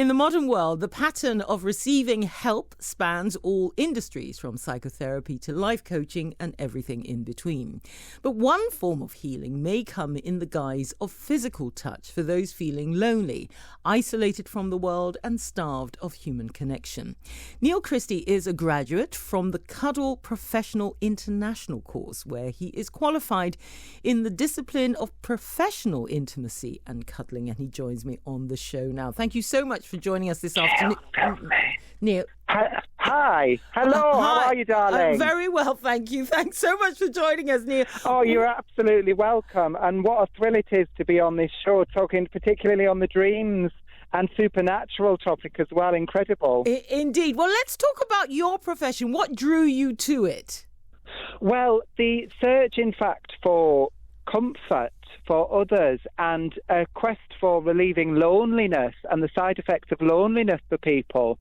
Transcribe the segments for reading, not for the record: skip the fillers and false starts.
In the modern world, the pattern of receiving help spans all industries, from psychotherapy to life coaching and everything in between. But one form of healing may come in the guise of physical touch for those feeling lonely, isolated from the world and starved of human connection. Neil Christie is a graduate from the Cuddle Professional International course, where he is qualified in the discipline of professional intimacy and cuddling, and he joins me on the show now. Thank you so much for joining us this afternoon. Neil. Hi. Hello. Hi. How are you, darling? Very well, thank you. Thanks so much for joining us, Neil. Oh, you're absolutely welcome. And what a thrill it is to be on this show, talking particularly on the dreams and supernatural topic as well. Incredible. Indeed. Well, let's talk about your profession. What drew you to it? Well, the search, in fact, for comfort for others and a quest for relieving loneliness and the side effects of loneliness for people.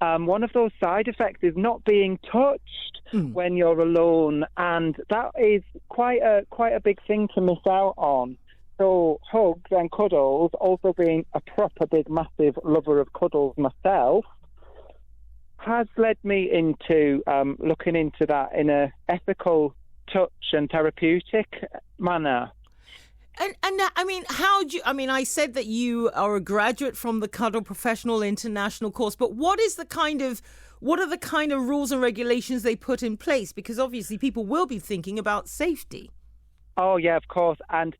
One of those side effects is not being touched when you're alone, and that is quite a big thing to miss out on. So hugs and cuddles, also being a proper big massive lover of cuddles myself, has led me into looking into that in a ethical touch and therapeutic manner. And I mean, I said that you are a graduate from the Cuddle Professional International course, but what are the kind of rules and regulations they put in place? Because obviously people will be thinking about safety. Oh, yeah, of course. And,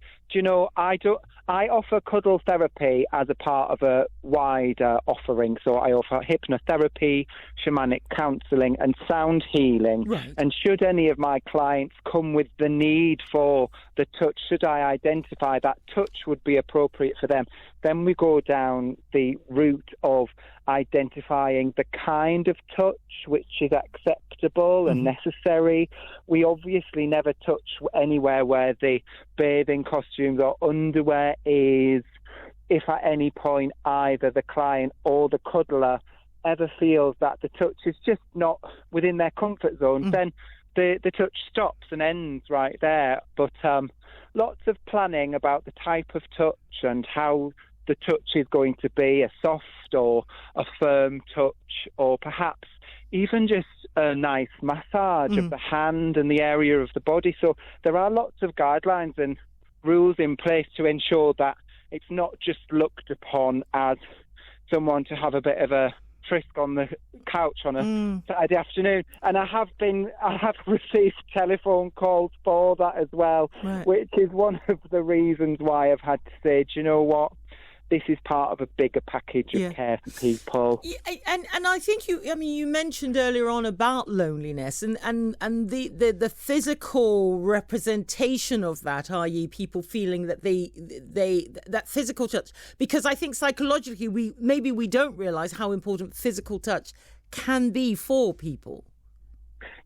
I offer cuddle therapy as a part of a wider offering. So I offer hypnotherapy, shamanic counselling and sound healing. Right. And should any of my clients come with the need for the touch, should I identify that touch would be appropriate for them, then we go down the route of identifying the kind of touch which is acceptable and necessary. We obviously never touch anywhere where the bathing costumes or underwear is. If at any point either the client or the cuddler ever feels that the touch is just not within their comfort zone, then the touch stops and ends right there. But lots of planning about the type of touch and how the touch is going to be, a soft or a firm touch, or perhaps even just a nice massage of the hand and the area of the body. So there are lots of guidelines and rules in place to ensure that it's not just looked upon as someone to have a bit of a frisk on the couch on a Saturday afternoon. And I have received telephone calls for that as well, which is one of the reasons why I've had to say, do you know what? This is part of a bigger package of care for people. Yeah, and I think you mentioned earlier on about loneliness and the physical representation of that, i.e. people feeling that they that physical touch, because I think psychologically we don't realise how important physical touch can be for people.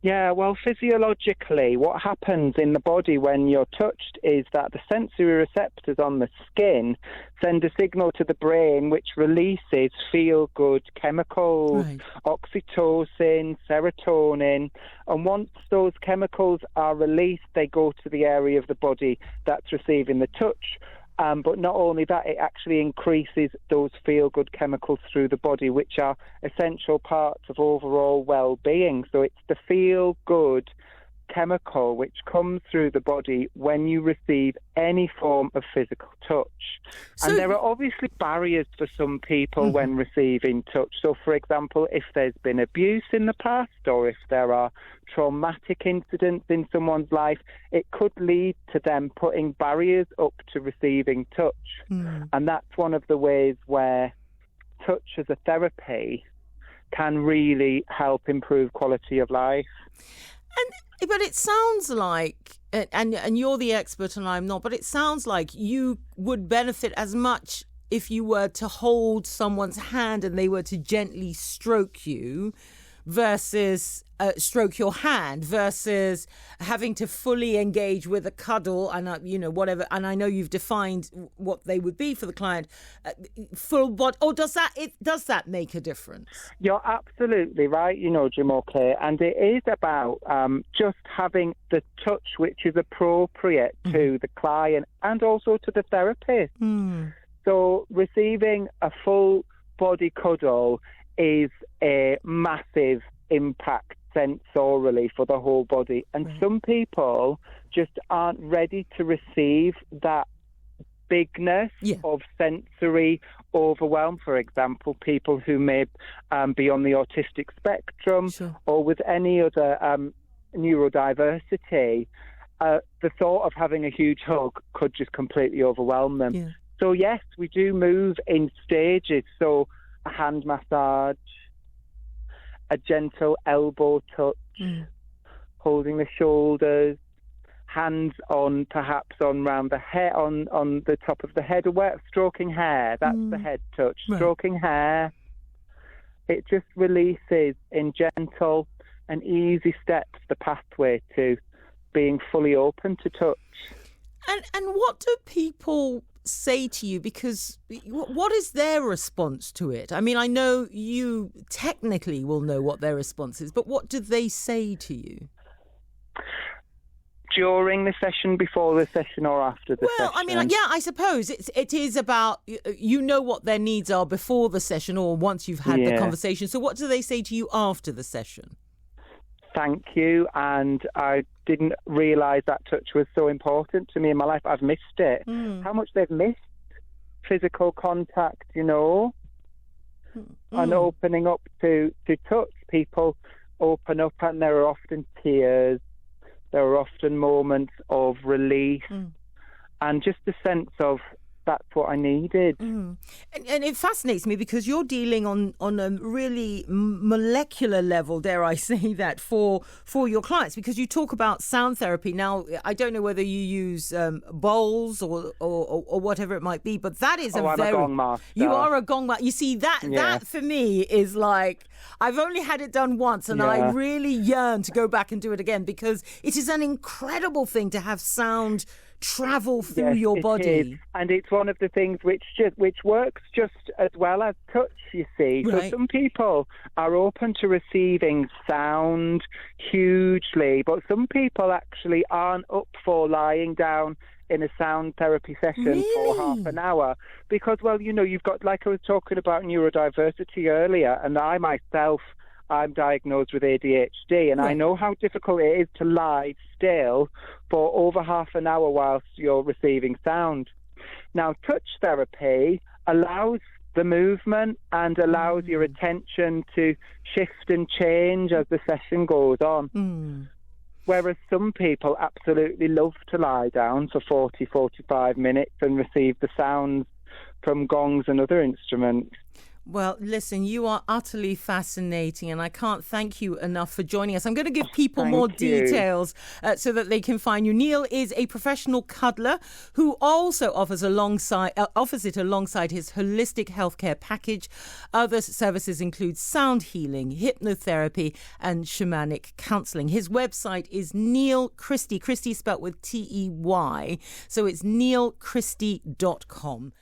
Yeah, well, physiologically, what happens in the body when you're touched is that the sensory receptors on the skin send a signal to the brain which releases feel-good chemicals, oxytocin, serotonin, and once those chemicals are released, they go to the area of the body that's receiving the touch. But not only that, it actually increases those feel-good chemicals through the body, which are essential parts of overall well-being. So it's the feel-good chemical which comes through the body when you receive any form of physical touch. And there are obviously barriers for some people when receiving touch. So, for example, if there's been abuse in the past or if there are traumatic incidents in someone's life, it could lead to them putting barriers up to receiving touch. And that's one of the ways where touch as a therapy can really help improve quality of life. But it sounds like, and you're the expert and I'm not, but it sounds like you would benefit as much if you were to hold someone's hand and they were to gently stroke you versus stroke your hand versus having to fully engage with a cuddle and whatever. And I know you've defined what they would be for the client, full body. Or does that make a difference? You're absolutely right, Jamoke, and it is about just having the touch which is appropriate to the client and also to the therapist. So receiving a full body cuddle is a massive impact sensorily for the whole body. And some people just aren't ready to receive that bigness of sensory overwhelm. For example, people who may be on the autistic spectrum or with any other neurodiversity, the thought of having a huge hug could just completely overwhelm them. Yeah. So yes, we do move in stages. So a hand massage, a gentle elbow touch, holding the shoulders, hands on, perhaps on round the hair, on the top of the head, or stroking hair. That's the head touch. Right. Stroking hair. It just releases in gentle and easy steps the pathway to being fully open to touch. And what do people say to you? Because what is their response to it? I mean, I know you technically will know what their response is, but what do they say to you? During the session, before the session, or after the session? Well, I mean, yeah, I suppose it is about, you know what their needs are before the session or once you've had the conversation. So what do they say to you after the session? Thank you, and I didn't realise that touch was so important to me in my life. I've missed it. How much they've missed physical contact, you know, and opening up to touch. People open up and there are often tears. There are often moments of relief and just a sense of that's what I needed. And it fascinates me because you're dealing on a really molecular level, dare I say that, for your clients, because you talk about sound therapy. Now, I don't know whether you use bowls or whatever it might be, but that is I'm a gong master. You are a gong master. You see, that for me is like, I've only had it done once and I really yearn to go back and do it again because it is an incredible thing to have sound travel through your body. Is. And it's one of the things which works just as well as touch, you see. Right. So some people are open to receiving sound hugely, but some people actually aren't up for lying down in a sound therapy session for half an hour because, well, you know, you've got, like I was talking about neurodiversity earlier, and I myself, I'm diagnosed with ADHD, and I know how difficult it is to lie still for over half an hour whilst you're receiving sound. Now, touch therapy allows the movement and allows your attention to shift and change as the session goes on. Whereas some people absolutely love to lie down for 40, 45 minutes and receive the sounds from gongs and other instruments. Well, listen, you are utterly fascinating, and I can't thank you enough for joining us. I'm going to give people more details so that they can find you. Neil is a professional cuddler who also offers it alongside his holistic healthcare package. Other services include sound healing, hypnotherapy, and shamanic counselling. His website is Neil Christie, Christie spelt with Tey, so it's neilchristie.com.